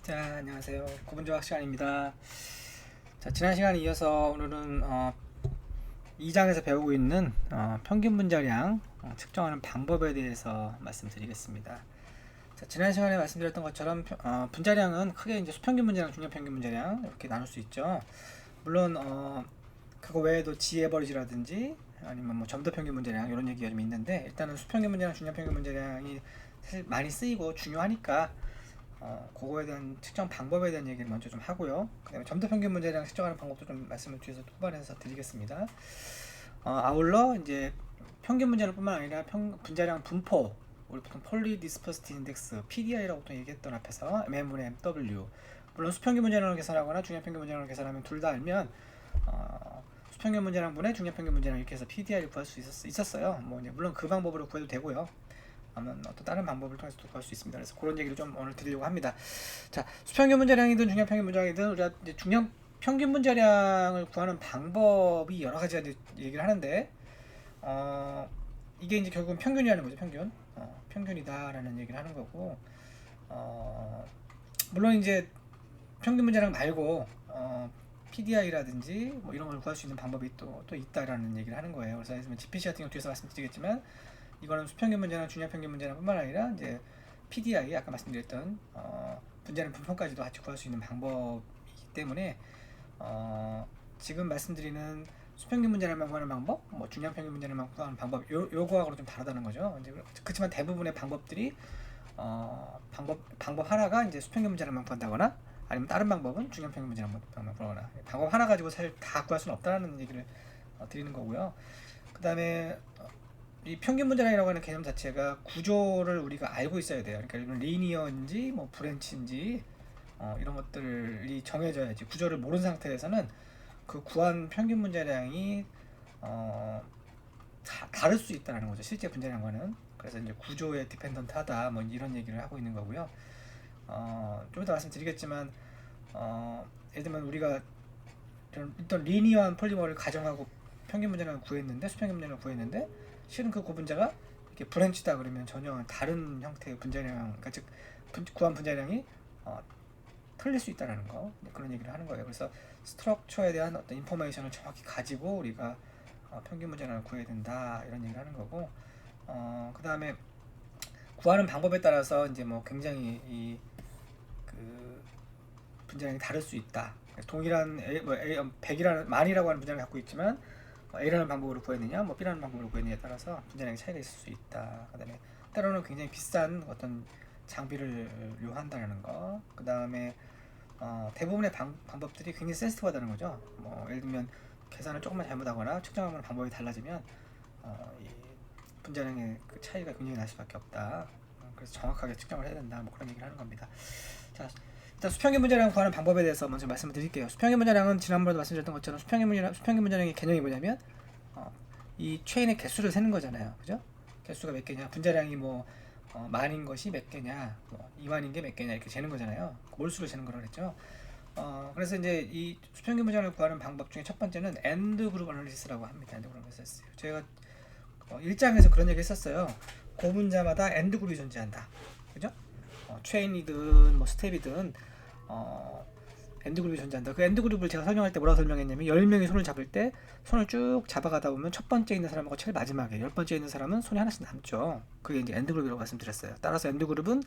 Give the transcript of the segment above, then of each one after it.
자, 안녕하세요. 구분조학 시간입니다. 자, 지난 시간에 이어서 오늘은 2장에서 배우고 있는 평균 분자량 측정하는 방법에 대해서 말씀드리겠습니다. 자, 지난 시간에 말씀드렸던 것처럼 분자량은 크게 이제 수평균 분자량, 중요평균 분자량 이렇게 나눌 수 있죠. 물론 그거 외에도 지에버리지라든지 아니면 뭐 점도평균 분자량 이런 얘기가 좀 있는데, 일단은 수평균 분자량, 중요평균 분자량이 사실 많이 쓰이고 중요하니까 그거에 대한 측정 방법에 대한 얘기를 먼저 좀 하고요. 그 다음에 점도평균 분자량 측정하는 방법도 좀 말씀을 뒤에서 후반에서 드리겠습니다. 아울러 이제 평균 분자량 뿐만 아니라 분자량 분포, 우리 보통 폴리 디스퍼시티 인덱스 PDI라고 또 얘기했던 앞에서 MM분의 MW, 물론 수평균 분자량을 계산하거나 중요평균 분자량을 계산하면 둘 다 알면 수평균 분자량분의 중요평균 분자량 이렇게 해서 PDI를 구할 수 있었어요. 뭐 이제 물론 그 방법으로 구해도 되고요. 아니면 어떤 다른 방법을 통해서도 구할 수 있습니다. 그래서 그런 얘기를 좀 오늘 드리려고 합니다. 자, 수평균 분자량이든 중요평균 분자량이든 우리가 이제 중요평균 분자량을 구하는 방법이 여러 가지가 얘기를 하는데, 이게 이제 결국은 평균이라는 거죠. 평균이다라는 얘기를 하는 거고, 물론 이제 평균 분자량 말고 PDI라든지 뭐 이런 걸 구할 수 있는 방법이 또 있다라는 얘기를 하는 거예요. 그래서 GPC 같은 경우 뒤에서 말씀드리겠지만, 이거는 수평균 분자량, 중요평균 분자량 뿐만 아니라 이제 PDI, 아까 말씀드렸던 분자량 분포까지도 같이 구할 수 있는 방법이기 때문에 지금 말씀드리는 수평균 분자량만 구하는 방법, 뭐 중요평균 분자량만 구하는 방법, 요거하고는 좀 다르다는 거죠. 이제 그렇지만 대부분의 방법들이 방법 하나가 이제 수평균 분자량만 구한다거나, 아니면 다른 방법은 중요평균 분자량만 구하거나, 방법 하나 가지고 사실 다 구할 수는 없다는 얘기를 드리는 거고요. 그 다음에 이 평균 분자량이라고 하는 개념 자체가 구조를 우리가 알고 있어야 돼요. 그러니까 리니어인지 뭐 브랜치인지 이런 것들이 정해져야지. 구조를 모르는 상태에서는 그 구한 평균 분자량이 다를 수 있다는 거죠. 실제 분자량과는. 그래서 이제 구조에 디펜던트하다 뭐 이런 얘기를 하고 있는 거고요. 좀 이따 말씀드리겠지만 예를 들면 우리가 일단 리니어한 폴리머를 가정하고 평균 분자량을 구했는데, 수평균 분자량을 구했는데, 실은 그 고분자가 이렇게 브랜치다 그러면 전혀 다른 형태의 분자량, 그러니까 즉 구한 분자량이 틀릴 수 있다는 거, 그런 얘기를 하는 거예요. 그래서 스트럭처에 대한 어떤 인포메이션을 정확히 가지고 우리가 평균 분자량을 구해야 된다, 이런 얘기를 하는 거고, 그 다음에 구하는 방법에 따라서 이제 뭐 굉장히 그 분자량이 다를 수 있다. 동일한 100이라는 만이라고 하는 분자량을 갖고 있지만 A라는 방법으로 구했느냐, 뭐 B라는 방법으로 구했느냐에 따라서 분자량의 차이가 있을 수 있다. 그다음에 때로는 굉장히 비싼 어떤 장비를 요한다는 거. 그다음에 대부분의 방법들이 굉장히 센시티브하다는 거죠. 뭐 예를 들면 계산을 조금만 잘못하거나 측정하는 방법이 달라지면 이 분자량의 그 차이가 굉장히 날 수밖에 없다. 그래서 정확하게 측정을 해야 된다. 뭐 그런 얘기를 하는 겁니다. 자, 일단 수평균 분자량 구하는 방법에 대해서 먼저 말씀을 드릴게요. 수평균 분자량은 지난번에도 말씀드렸던 것처럼 수평균 분자량의 개념이 뭐냐면 이 체인의 개수를 세는 거잖아요. 그죠? 개수가 몇 개냐, 분자량이 뭐 만인 것이 몇 개냐, 뭐 2만인 게 몇 개냐, 이렇게 재는 거잖아요. 몰수를 재는 거라고 그랬죠. 그래서 이제 이 수평균 분자량을 구하는 방법 중에 첫 번째는 엔드 그룹 어널리시스라고 합니다. 엔드 그룹 어널리시스. 제가 1장에서 그런 얘기 했었어요. 고분자마다 엔드 그룹이 존재한다. 그죠? 체인이든 뭐 스텝이든 엔드 그룹이 존재한다. 그 엔드 그룹을 제가 설명할 때 뭐라고 설명했냐면, 10명이 손을 잡을 때 손을 쭉 잡아가다 보면 첫 번째 있는 사람하고 제일 마지막에 10번째 있는 사람은 손이 하나씩 남죠. 그게 이제 엔드 그룹이라고 말씀드렸어요. 따라서 엔드 그룹은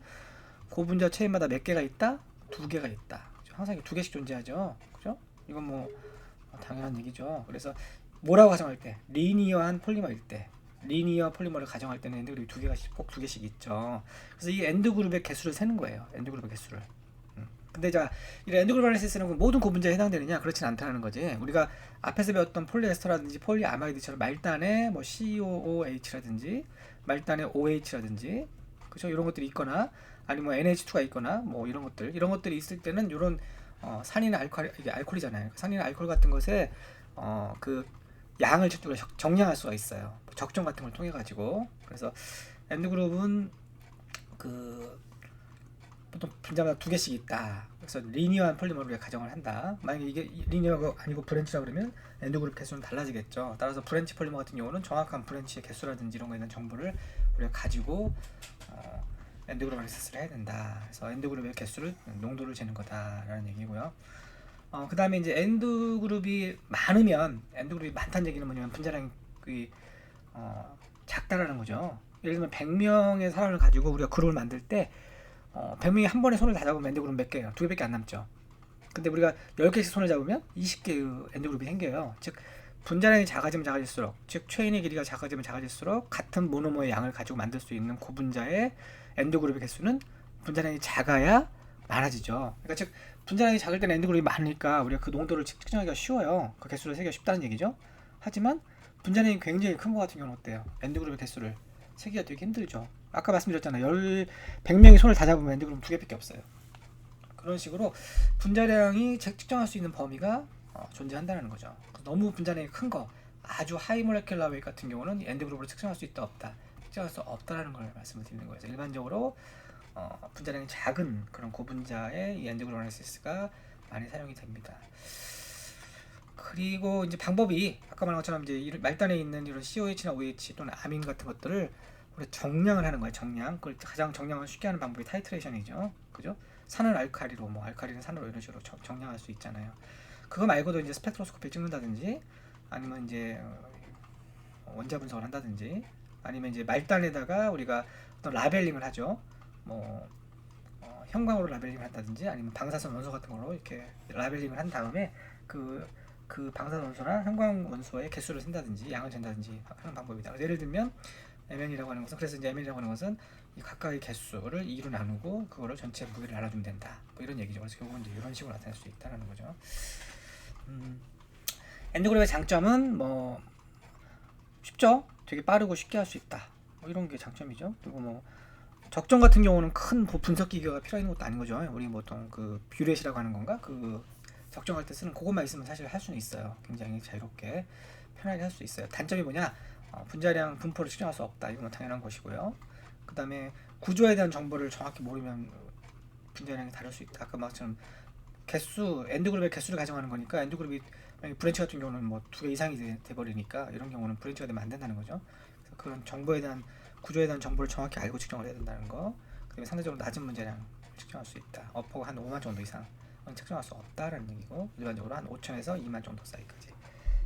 고분자 체인마다 몇 개가 있다? 2개가 있다. 항상 2개씩 존재하죠. 그죠? 이건 뭐 당연한 얘기죠. 그래서 뭐라고 가정할 때? 리니어한 폴리머일 때, 리니어 폴리머를 가정할 때는 엔드 그룹이 꼭 2개씩 있죠. 그래서 이 엔드 그룹의 개수를 세는 거예요. 엔드 그룹의 개수를. 근데 자, 이 엔드 그룹 어널리시스는 모든 고분자에 해당되느냐? 그렇진 않다는 거지. 우리가 앞에서 배웠던 폴리에스터라든지 폴리아마이드처럼 말단에 뭐 COOH라든지 말단에 OH라든지, 그죠? 이런 것들이 있거나, 아니면 뭐 NH2가 있거나, 뭐 이런 것들이 있을 때는 이런 산이나 이게 알코올이잖아요. 산이나 알코올 같은 것에 그 양을 정량할 수가 있어요. 적정 같은 걸 통해 가지고. 그래서 엔드 그룹은 그 보통 분자마다 2개씩 있다. 그래서 리니어한 폴리머를 우리가 가정을 한다. 만약에 이게 리니어가 아니고 브랜치라 그러면 엔드 그룹 개수는 달라지겠죠. 따라서 브랜치 폴리머 같은 경우는 정확한 브랜치의 개수라든지 이런 거에 대한 정보를 우리가 가지고 엔드그룹 어널리시스를 해야 된다. 그래서 엔드그룹의 개수를 농도를 재는 거다라는 얘기고요. 그 다음에 이제 엔드그룹이 많다는 얘기는 뭐냐면 분자량이 작다라는 거죠. 예를 들면 100명의 사람을 가지고 우리가 그룹을 만들 때 100명이 한 번에 손을 다 잡으면 엔드그룹 몇 개예요? 2개밖에 안 남죠. 근데 우리가 10개씩 손을 잡으면 20개의 엔드그룹이 생겨요. 즉 분자량이 작아지면 작아질수록, 즉 체인의 길이가 작아지면 작아질수록 같은 모노머의 양을 가지고 만들 수 있는 고분자의 엔드그룹의 개수는 분자량이 작아야 많아지죠. 그러니까 즉 분자량이 작을 때는 엔드그룹이 많으니까 우리가 그 농도를 측정하기가 쉬워요. 그 개수를 세기가 쉽다는 얘기죠. 하지만 분자량이 굉장히 큰 것 같은 경우는 어때요? 엔드그룹의 개수를 세기가 되게 힘들죠. 아까 말씀드렸잖아요. 100명이 손을 다 잡으면 엔드그룹 2개밖에 없어요. 그런 식으로 분자량이 측정할 수 있는 범위가 존재한다는 거죠. 너무 분자량이 큰 거, 아주 하이 몰레큘러 웨이트 같은 경우는 엔드그룹으로 측정할 수 있다 없다, 측정할 수 없다라는 걸 말씀을 드리는 거예요. 일반적으로 분자량이 작은 그런 고분자의 이 엔드그룹 어널리시스가 많이 사용이 됩니다. 그리고 이제 방법이 아까 말한 것처럼 이제 말단에 있는 이런 COH나 OH 또는 아민 같은 것들을 우리 정량을 하는 거예요. 정량. 그걸 가장 정량을 쉽게 하는 방법이 타이트레이션이죠. 그죠? 산을 알카리로, 알카리는 산으로 이런 식으로 정량할 수 있잖아요. 그거 말고도 이제 스펙트로스코피 찍는다든지, 아니면 이제 원자 분석을 한다든지, 아니면 이제 말단에다가 우리가 어떤 라벨링을 하죠. 형광으로 라벨링을 한다든지, 아니면 방사선 원소 같은 걸로 이렇게 라벨링을 한 다음에 그 방사선 원소나 형광 원소의 개수를 센다든지 양을 잰다든지 하는 방법이다. 예를 들면 MN이라고 하는 것은, 그래서 이제 MN이라고 하는 것은 이 각각의 개수를 2로 나누고 그거를 전체 무게를 나눠주면 된다. 이런 얘기죠. 그래서 결국은 이제 이런 식으로 나타낼 수 있다는 거죠. 엔드그룹의 장점은 쉽죠. 되게 빠르고 쉽게 할 수 있다. 이런 게 장점이죠. 그리고 적정 같은 경우는 큰 분석 기계가 필요한 것도 아닌 거죠. 우리 보통 그 뷰렛이라고 하는 건가? 그 적정할 때 쓰는 그것만 있으면 사실 할 수는 있어요. 굉장히 자유롭게 편하게 할 수 있어요. 단점이 뭐냐? 분자량 분포를 측정할 수 없다. 이건 당연한 것이고요. 그 다음에 구조에 대한 정보를 정확히 모르면 분자량이 다를 수 있다. 아까 말처럼 엔드그룹의 개수를 가정하는 거니까, 엔드그룹이 브랜치 같은 경우는 2개 이상이 돼버리니까 이런 경우는 브랜치가 되면 안 된다는 거죠. 그래서 그런 정보에 대한, 구조에 대한 정보를 정확히 알고 측정을 해야 된다는 거. 그 다음에 상대적으로 낮은 분자량 측정할 수 있다. 어퍼가 한 5만 정도 이상 측정할 수 없다라는 얘기고, 일반적으로 한 5천에서 2만 정도 사이까지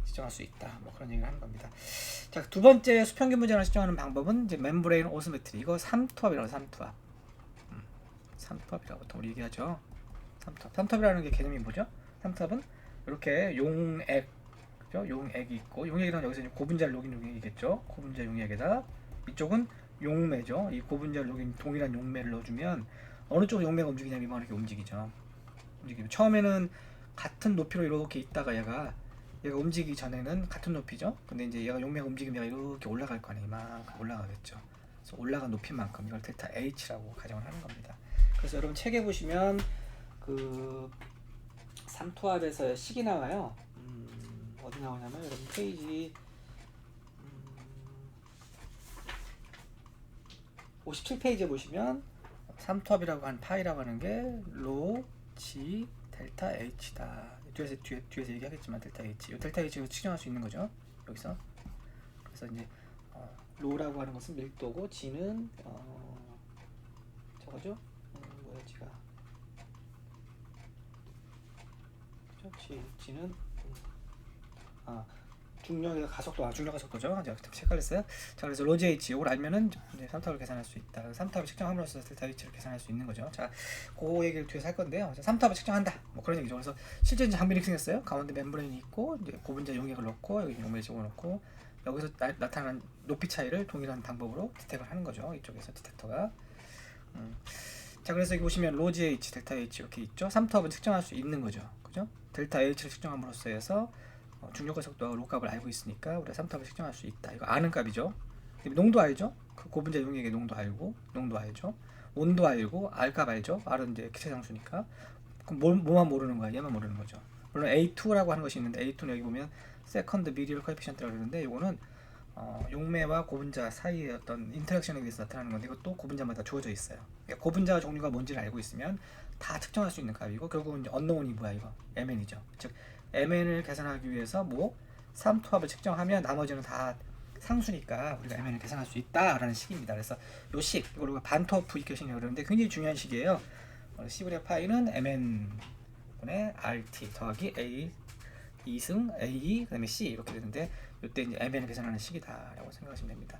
측정할 수 있다. 그런 얘기를 하는 겁니다. 자, 두 번째 수평균 분자량을 측정하는 방법은 이제 멤브레인 오스메트리. 이거 삼투압이라고, 삼투압. 삼투압이라고 보통 우리 얘기하죠. 삼투압이라는 게 개념이 뭐죠? 삼투압은 이렇게 용액, 그죠? 용액이 있고, 용액이란 여기서 이제 고분자를 녹인 용액이겠죠. 고분자 용액에다 이쪽은 용매죠. 이 고분자를 녹인 동일한 용매를 넣어주면 어느 쪽 용매가 움직이냐면 이렇게 움직이죠. 처음에는 같은 높이로 이렇게 있다가 얘가 움직이기 전에는 같은 높이죠. 근데 이제 얘가 용매가 움직이면 얘가 이렇게 올라갈 거 아니에요. 이만큼 올라가겠죠. 그래서 올라간 높이만큼 이걸 델타 H라고 가정을 하는 겁니다. 그래서 여러분 책에 보시면 그 삼투압에서의 식이 나와요. 어디 나오냐면 여러분 페이지 57페이지에 보시면 삼투압이라고 한 파이라고 하는 게 로 G 델타 H다. 뒤에서 얘기하겠지만 델타 H, 이 델타 H를 측정할 수 있는 거죠. 여기서. 그래서 이제 로라고 하는 것은 밀도고, G는 저거죠. 뭐야 G가? G는 중력의 가속도, 중력 가속도죠. 제가 헷갈렸어요. 자, 그래서 로지 H 이걸 알면은 이제 삼투압을 계산할 수 있다. 삼투압을 측정함으로써 델타 H를 계산할 수 있는 거죠. 자, 그 얘기를 뒤에서 할 건데요. 삼투압을 측정한다. 그런 얘기죠. 그래서 실제 장비를 이렇게 생겼어요. 가운데 멤브레인이 있고, 이제 고분자 용액을 넣고, 여기 용매를 집어넣고, 여기서 나타난 높이 차이를 동일한 방법으로 디텍을 하는 거죠. 이쪽에서 디텍터가. 자, 그래서 여기 보시면 로지 H, 델타 H 이렇게 있죠. 삼투압은 측정할 수 있는 거죠. 그죠? 델타 H를 측정함으로써 해서 중력의 속도와 로 값을 알고 있으니까 우리가 삼투압을 측정할 수 있다. 이거 아는 값이죠. 농도 알죠? 그 고분자 용액의 농도 알고, 농도 알죠. 온도 알고, R 값 알죠. R은 이제 기체 상수니까. 그럼 뭐만 모르는 거야? 얘만 모르는 거죠. 물론 A2라고 하는 것이 있는데, A2는 여기 보면 세컨드 미디얼 코에피션트라고 그러는데, 이거는 용매와 고분자 사이의 어떤 인터랙션에 의해서 나타나는 건데, 이것도 고분자마다 주어져 있어요. 그러니까 고분자 종류가 뭔지를 알고 있으면 다 측정할 수 있는 값이고, 결국은 이제 언노운이 뭐야? 이거 MN이죠. 즉 MN을 계산하기 위해서 삼투압을 측정하면 나머지는 다 상수니까 우리가 MN을 계산할 수 있다라는 식입니다. 그래서 요 식, 이걸 우리가 반토프 이퀘이션이라고 그러는데 굉장히 중요한 식이에요. C분의 파이는 MN분의 RT 더하기 A 2승 A 그다음에 C 이렇게 되는데 이때 이제 MN을 계산하는 식이다라고 생각하시면 됩니다.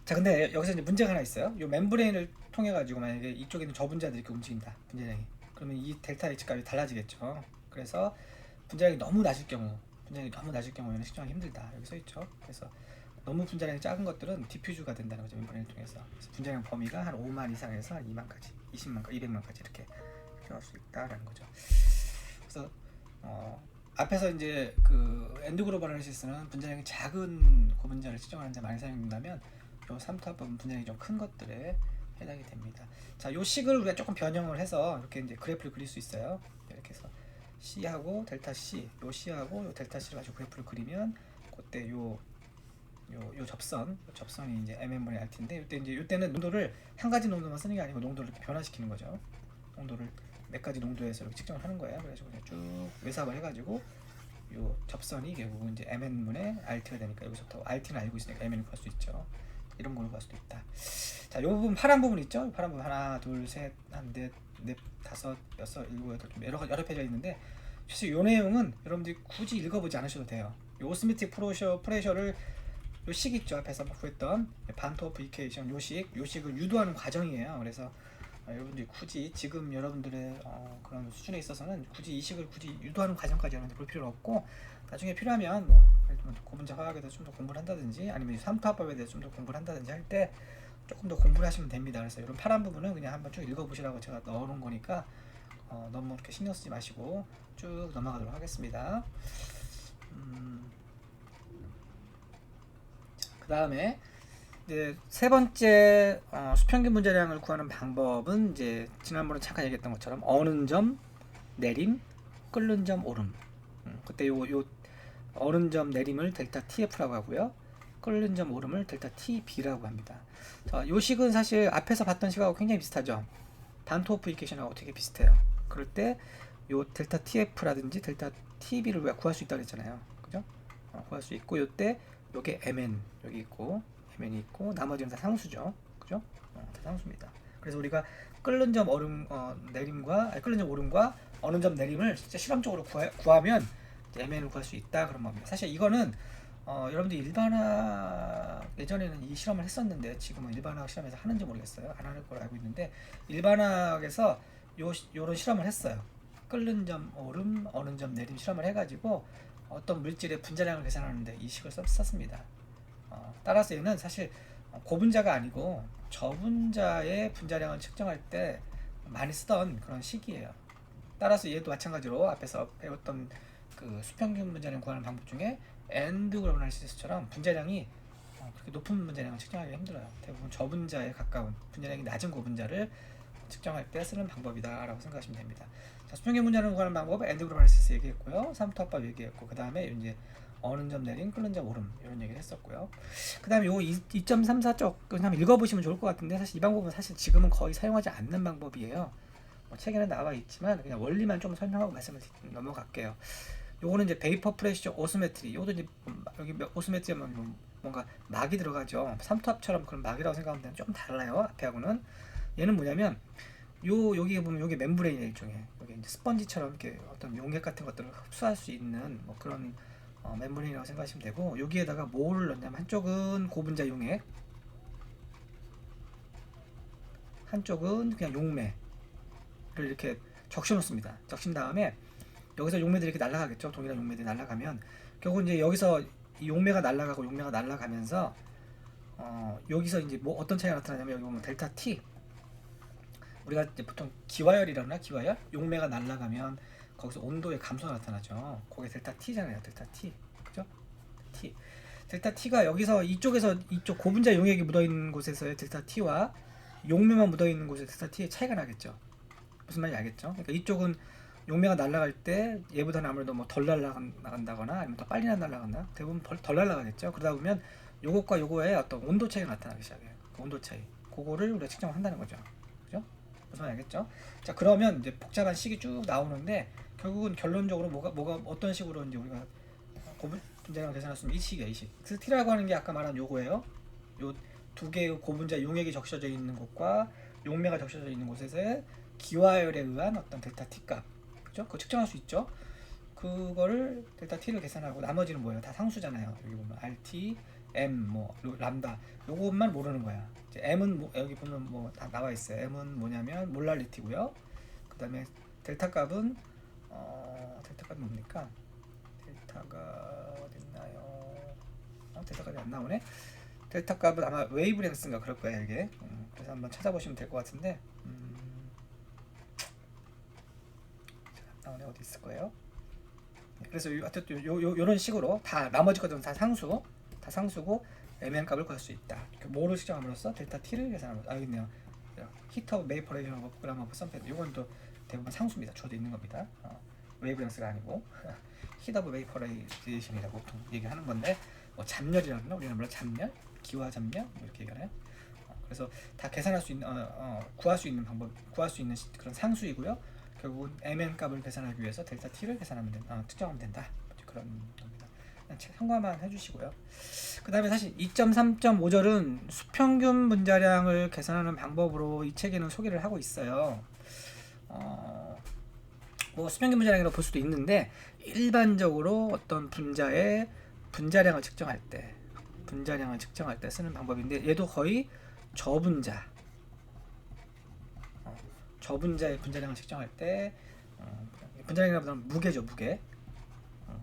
자, 근데 여기서 이제 문제가 하나 있어요. 이 멤브레인을 통해 가지고 만약에 이쪽에 있는 저 분자들이 이렇게 움직인다, 분자량이. 그러면 이 델타 H 값이 달라지겠죠. 그래서 분자량이 너무 낮을 경우에는 측정하기 힘들다. 여기 써 있죠. 그래서 너무 분자량이 작은 것들은 디퓨즈가 된다는 거죠. 멤브레인을 통해서. 그래서 분자량 범위가 한 5만 이상에서 한 2만까지, 20만까지, 200만까지 이렇게 표현할 수 있다라는 거죠. 그래서 앞에서 이제 그 엔드 그룹 어널리시스는 분자량이 작은 고분자를 측정하는 데 많이 사용된다면 요 3타법은 분자량이 좀 큰 것들에 해당이 됩니다. 자, 요 식을 우리가 조금 변형을 해서 이렇게 이제 그래프를 그릴 수 있어요. 이렇게 해서 C하고 델타 C, 요 C하고 요 델타 C를 가지고 그래프를 그리면 그때 요 접선이 이제 MN분의 RT인데 요때는 농도를 한 가지 농도만 쓰는 게 아니고 농도를 이렇게 변화시키는 거죠. 농도를 몇 가지 농도에서 이렇게 측정을 하는 거예요. 그래서 그냥 쭉 외삽을 해가지고 요 접선이 결국은 이제 MN분의 RT가 되니까 여기서부터 RT는 알고 있으니까 MN을 구할 수 있죠. 이런 걸로 구할 수도 있다. 자, 요 부분 파란 부분 있죠? 파란 부분 하나, 둘, 셋, 한 넷, 넷, 다섯, 여섯, 일곱, 여덟 좀 여러 페이지가 있는데 사실 요 내용은 여러분들이 굳이 읽어보지 않으셔도 돼요. 요 오스미틱 프레셔를 요 식 있죠? 앞에서 구했던 반토프 이퀘이션 요 식을 유도하는 과정이에요. 그래서 여러분들이 굳이 지금 여러분들의 그런 수준에 있어서는 굳이 이 식을 굳이 유도하는 과정까지 여러분들 볼 필요는 없고 나중에 필요하면 뭐 고분자 화학에 대해서 좀 더 공부를 한다든지 아니면 삼투압법에 대해서 좀 더 공부를 한다든지 할 때 조금 더 공부를 하시면 됩니다. 그래서 이런 파란 부분은 그냥 한번 쭉 읽어보시라고 제가 넣어놓은 거니까 너무 이렇게 신경 쓰지 마시고 쭉 넘어가도록 하겠습니다. 그 다음에 이제 세 번째 수평균 분자량을 구하는 방법은 이제 지난번에 잠깐 얘기했던 것처럼 어는 점 내림, 끓는 점 오름. 그때 요 어는 점 내림을 델타 TF라고 하고요. 끓는 점 오름을 델타 TB라고 합니다. 자, 요 식은 사실 앞에서 봤던 식하고 굉장히 비슷하죠. 반토프 이퀘이션하고 되게 비슷해요. 그럴 때 요 델타 TF라든지 델타 TB를 우리가 구할 수 있다고 했잖아요. 그죠? 구할 수 있고 요때 요게 MN 여기 있고 MN이 있고 나머지는 다 상수죠. 그죠? 다 상수입니다. 그래서 우리가 끓는 점 내림과 끓는 점 오름과 어느 점 내림을 진짜 실험적으로 구하면 MN을 구할 수 있다 그런 겁니다. 사실 이거는 여러분들 일반학 예전에는 이 실험을 했었는데 지금은 일반학 시험에서 하는지 모르겠어요. 안 하는 걸로 알고 있는데 일반학에서 요런 실험을 했어요. 끓는 점 오름, 어느 점 내림 실험을 해가지고 어떤 물질의 분자량을 계산하는데 이 식을 썼습니다. 따라서 얘는 사실 고분자가 아니고 저분자의 분자량을 측정할 때 많이 쓰던 그런 식이에요. 따라서 얘도 마찬가지로 앞에서 배웠던 그 수평균 분자량 구하는 방법 중에 엔드 그룹 어널리시스처럼 분자량이 그렇게 높은 분자량을 측정하기가 힘들어요. 대부분 저분자에 가까운 분자량이 낮은 고분자를 측정할 때 쓰는 방법이다라고 생각하시면 됩니다. 자, 수평균 분자량을 구하는 방법 엔드 그룹 어널리시스 얘기했고요. 삼투압법 얘기했고 그 다음에 이제 어는 점 내림, 끓는 점 오름 이런 얘기를 했었고요. 그 다음에 요 2.34 쪽 한번 읽어보시면 좋을 것 같은데 사실 이 방법은 사실 지금은 거의 사용하지 않는 방법이에요. 책에는 나와 있지만 그냥 원리만 좀 설명하고 말씀을 넘어갈게요. 요거는 이제 베이퍼 프레셔 오스메트리. 요것도 이제 여기 오스메트리면 뭔가 막이 들어가죠. 삼투압처럼 그런 막이라고 생각하면 되는데 좀 달라요. 앞에하고는. 얘는 뭐냐면 여기 보면 여기 멤브레인 일종의 여기 이제 스펀지처럼 이렇게 어떤 용액 같은 것들을 흡수할 수 있는 뭐 그런 멤브레인이라고 생각하시면 되고 여기에다가 뭐를 넣냐면 한쪽은 고분자 용액, 한쪽은 그냥 용매를 이렇게 적셔 놓습니다. 적신 다음에 여기서 용매들이 이렇게 날아가겠죠. 동일한 용매들이 날아가면 결국 이제 여기서 이 용매가 날아가고 용매가 날아가면서 여기서 이제 뭐 어떤 차이가 나타나냐면 여기 보면 델타 T 우리가 이제 보통 기화열이라나 기화열 용매가 날아가면 거기서 온도의 감소가 나타나죠. 그게 델타 T잖아요. 델타 T 그죠? T 델타 T가 여기서 이쪽에서 이쪽 고분자 용액이 묻어있는 곳에서의 델타 T와 용매만 묻어있는 곳의 델타 T의 차이가 나겠죠. 무슨 말인지 알겠죠? 그러니까 이쪽은 용매가 날아갈 때 얘보다는 아무래도 뭐 덜 날아간다거나 아니면 더 빨리 날아간다. 대부분 덜 날아가겠죠. 그러다 보면 요것과 요거의 어떤 온도 차이가 나타나기 시작해요. 그 온도 차이. 그거를 우리가 측정을 한다는 거죠. 그죠? 무슨 말인지 알겠죠? 자, 그러면 이제 복잡한 식이 쭉 나오는데 결국은 결론적으로 뭐가 어떤 식으로 이제 우리가 고분 분자량을 계산할 수 있는 이 식이야, 이 식. 그래서 t라고 하는 게 아까 말한 요거예요. 요 두 개의 고분자 용액이 적셔져 있는 곳과 용매가 적셔져 있는 곳에서의 기화율에 의한 어떤 델타 t 값, 그죠? 그거 측정할 수 있죠. 그거를 델타 t를 계산하고 나머지는 뭐예요? 다 상수잖아요. 여기 보면 rt, m, 뭐 람다 요것만 모르는 거야. 이제 m은 뭐, 여기 보면 뭐 다 나와 있어요. m은 뭐냐면 몰랄리티고요. 그 다음에 델타 값은 델타 값이 뭡니까? 델타가 어딨나요? 델타 값이 안 나오네. 델타 값은 아마 웨이브렉스인가 그럴 거예요 이게. 그래서 한번 찾아보시면 될 것 같은데. 나오네. 어디 있을 거예요? 그래서 요런 식으로 다 나머지 것들은 다 상수고 mn 값을 구할 수 있다. 뭐를 측정함으로써 델타 t를 계산함으로써. 여기 있네요. 히터 베이퍼레이션 오브 그램 오브 선패드. 이건 또 대부분 상수입니다. 저도 있는 겁니다. 웨이브렌스가 아니고 히터 베이퍼레이션이라고 보통 얘기하는 건데, 뭐 잡열이라고 하나? 우리는 물론 잡열, 기화 잡열 뭐 이렇게 얘기하나요? 그래서 다 계산할 수 있는 구할 수 있는 방법, 구할 수 있는 그런 상수이고요. 결국은 mn 값을 계산하기 위해서 델타 t를 계산하면 측정하면 된다. 그런 겁니다. 참고만 해주시고요. 그 다음에 사실 2.3.5절은 수평균 분자량을 계산하는 방법으로 이 책에는 소개를 하고 있어요. 뭐 수평균 분자량이라고 볼 수도 있는데, 일반적으로 어떤 분자의 분자량을 측정할 때 쓰는 방법인데, 얘도 거의 저분자의 분자량을 측정할 때, 분자량이라보다는 무게죠, 무게.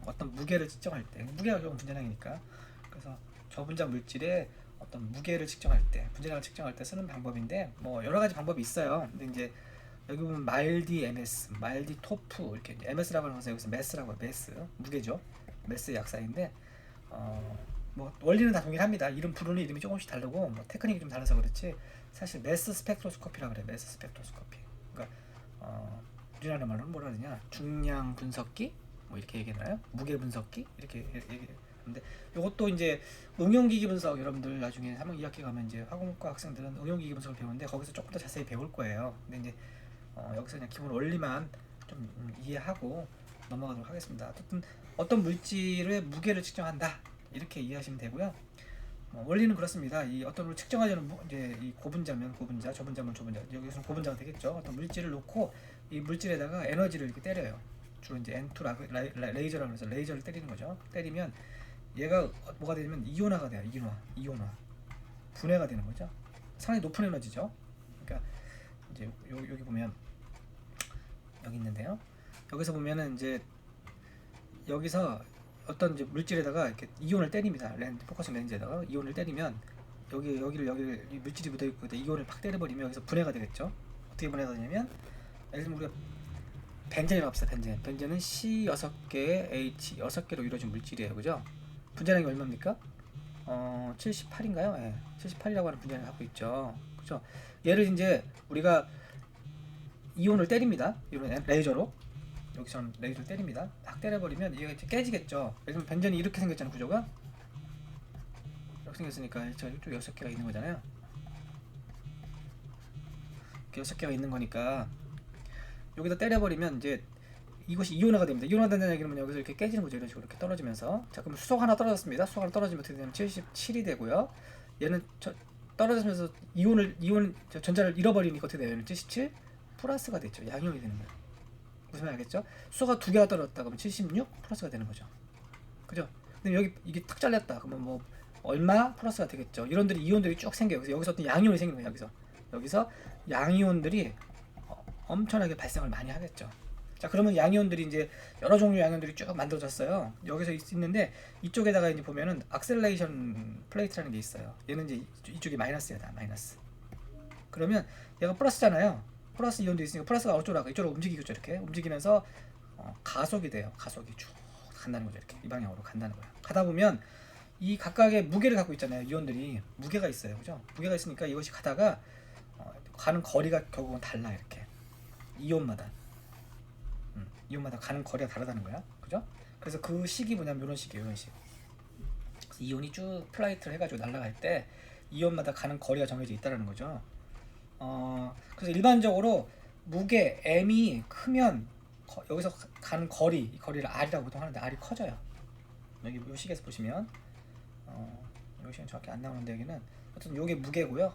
어떤 무게를 측정할 때, 무게가 결국 분자량이니까. 그래서 저분자 물질의 어떤 무게를 측정할 때, 분자량을 측정할 때 쓰는 방법인데, 뭐 여러 가지 방법이 있어요. 근데 이제 여기 보면 말디 ms, 말디 토프 이렇게, ms라고 하는 것은 여기서 매스라고 해요. 매스, 무게죠. 매스의 약사인데, 뭐 원리는 다 동일합니다. 이름 부르는 이름이 조금씩 다르고, 뭐 테크닉이 좀 달라서 그렇지, 사실 매스 스펙트로스코피라 그래. 매스 스펙트로스코피. 그러니까 우리나라 말로는 뭐라 그러냐, 중량 분석기 뭐 이렇게 얘기하나요? 무게 분석기 이렇게 얘기하는데, 이것도 이제 응용기기 분석, 여러분들 나중에 3학 2학기 가면 이제 화공과 학생들은 응용기기 분석을 배우는데 거기서 조금 더 자세히 배울 거예요. 근데 이제 여기서 그냥 기본 원리만 좀 이해하고 넘어가도록 하겠습니다. 어쨌든 어떤 물질의 무게를 측정한다 이렇게 이해하시면 되고요. 원리는 그렇습니다. 이 어떤 걸 측정하려는 이제 이 고분자면 고분자, 저분자면 저분자, 여기서는 고분자가 되겠죠. 어떤 물질을 놓고 이 물질에다가 에너지를 이렇게 때려요. 주로 이제 N2 레이저라고 해서 레이저를 때리는 거죠. 때리면 얘가 뭐가 되냐면 이온화가 돼요. 이온화 분해가 되는 거죠. 상당히 높은 에너지죠. 그러니까 이제 여기 보면 여기 있는데요. 여기서 보면은 이제 여기서 어떤 이제 물질에다가 이렇게 이온을 때립니다. 포커싱 렌즈에다가 이온을 때리면 여기를 이 물질이 묻어 있고 이온을 팍 때려버리면 여기서 분해가 되겠죠. 어떻게 분해가 되냐면, 예를 들면 우리가 벤젠이라고 합시다. 벤젠은 C 6개에 H 6개로 이루어진 물질이에요. 그죠? 분자량이 얼마입니까? 78인가요? 예. 78이라고 하는 분자량을 갖고 있죠. 그죠? 얘를 이제 우리가 이온을 때립니다. 이런 레이저로. 여기서는 레이저를 때립니다. 딱 때려버리면 얘가 이제 깨지겠죠. 예를 들면 벤젠이 이렇게 생겼잖아요. 구조가 이렇게 생겼으니까 저 이쪽 6개가 있는 거잖아요. 이렇게 6개가 있는 거니까 여기다 때려버리면 이제 이것이 이온화가 됩니다. 이온화 된다는 얘기는 여기서 이렇게 깨지는 거죠. 이런 식으로 이렇게 떨어지면서. 자, 그럼 수소가 하나 떨어졌습니다. 수소가 하나 떨어지면 어떻게 되냐면 77이 되고요. 얘는 떨어지면서 전자를 잃어버리니까 어떻게 돼요? 77 플러스가 됐죠. 양이온이 되는 거예요. 무슨 말 알겠죠? 수소가 2개가 떨어졌다 그러면 76 플러스가 되는 거죠. 그죠? 근데 여기 이게 탁 잘렸다 그러면 뭐 얼마 플러스가 되겠죠. 이론들이 이온들이 쭉 생겨요. 그래서 여기서 어떤 양이온이 생기는 거예요. 여기서 양이온들이 엄청나게 발생을 많이 하겠죠. 자, 그러면 양이온들이 이제 여러 종류 양이온들이 쭉 만들어졌어요. 여기서 있는데 이쪽에다가 이제 보면은 악셀레이션 플레이트라는 게 있어요. 얘는 이제 이쪽이 마이너스야, 마이너스. 그러면 얘가 플러스잖아요. 플러스 이온도 있으니까 플러스가 이쪽으로 움직이겠죠. 이렇게 움직이면서 가속이 돼요. 가속이 쭉 간다는 거죠. 이렇게 이 방향으로 간다는 거예요. 가다 보면 이 각각의 무게를 갖고 있잖아요. 이온들이 무게가 있어요. 그죠? 무게가 있으니까 이것이 가다가 가는 거리가 결국은 달라. 이렇게 이온마다 가는 거리가 다르다는 거야. 그죠? 그래서 그 식이 뭐냐면 이런 식이에요. 이런 식. 이온이 쭉 플라이트를 해가지고 날아갈 때 이온마다 가는 거리가 정해져 있다는 거죠. 그래서 일반적으로 무게 m이 크면 여기서 가는 거리, 이 거리를 r이라고 보통 하는데 r이 커져요. 여기 요 식에서 보시면 요 식은 정확히 안 나오는데 여기는 어쨌든 요게 무게고요.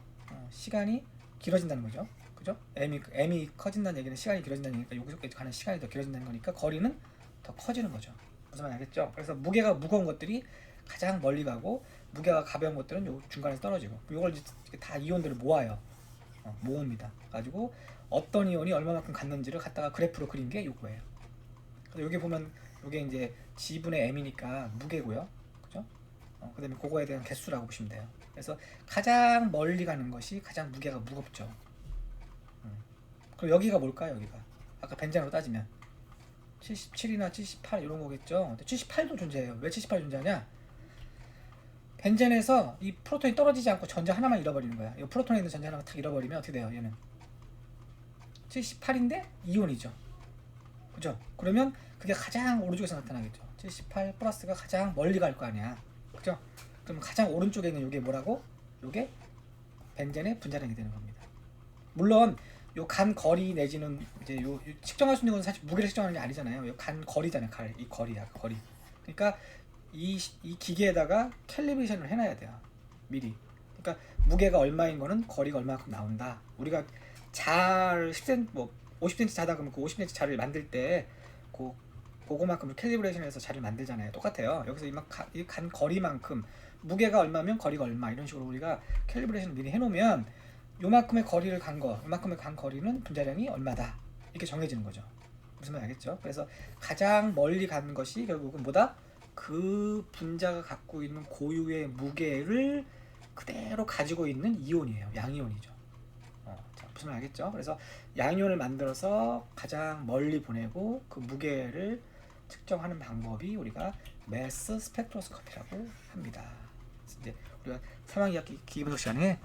시간이 길어진다는 거죠. 그죠? m이 커진다는 얘기는 시간이 길어진다는 얘기니까 여기서까지 가는 시간이 더 길어진다는 거니까 거리는 더 커지는 거죠. 무슨 말인지 알겠죠? 그래서 무게가 무거운 것들이 가장 멀리 가고 무게가 가벼운 것들은 요 중간에서 떨어지고 요걸 이제 다 이온들을 모아요. 모읍니다. 가지고 어떤 이온이 얼마만큼 갔는지를 갖다가 그래프로 그린 게 요거예요. 그래서 여기 보면 요게 이제 G분의 M이니까 무게고요. 그죠? 그 다음에 그거에 대한 개수라고 보시면 돼요. 그래서 가장 멀리 가는 것이 가장 무게가 무겁죠. 그럼 여기가 뭘까요? 여기가 아까 벤젠으로 따지면 77이나 78 이런 거겠죠. 근데 78도 존재해요. 왜 78이 존재하냐? 벤젠에서 이 프로톤이 떨어지지 않고 전자 하나만 잃어버리는 거야. 이 프로톤에 있는 전자 하나만 탁 잃어버리면 어떻게 돼요? 얘는 78인데 이온이죠. 그죠? 그러면 그게 가장 오른쪽에서 나타나겠죠. 78 플러스가 가장 멀리 갈 거 아니야. 그죠? 그럼 가장 오른쪽에 있는 이게 뭐라고? 이게 벤젠의 분자량이 되는 겁니다. 물론 요 간 거리 내지는 이제 요 측정할 수 있는 건 사실 무게를 측정하는 게 아니잖아요. 요 간 거리잖아요. 이 거리야, 거리. 그러니까 이 기계에다가 캘리브레이션을 해놔야 돼요. 미리. 그러니까 무게가 얼마인 거는 거리가 얼마만큼 나온다. 우리가 잘 10cm 뭐 50cm 자다 그러면 그 50cm 자를 만들 때 그거만큼 캘리브레이션해서 자를 만들잖아요. 똑같아요. 여기서 이 간 거리만큼 무게가 얼마면 거리가 얼마 이런 식으로 우리가 캘리브레이션을 미리 해놓으면 요만큼의 거리를 간 거, 요만큼의 간 거리는 분자량이 얼마다 이렇게 정해지는 거죠. 무슨 말 알겠죠? 그래서 가장 멀리 가는 것이 결국은 뭐다? 그 분자가 갖고 있는 고유의 무게를 그대로 가지고 있는 이온이에요. 양이온이죠. 자, 무슨 말 알겠죠? 그래서 양이온을 만들어서 가장 멀리 보내고 그 무게를 측정하는 방법이 우리가 매스 스펙트로스코피라고 합니다. 이제 우리가 3학기 기본적 시간에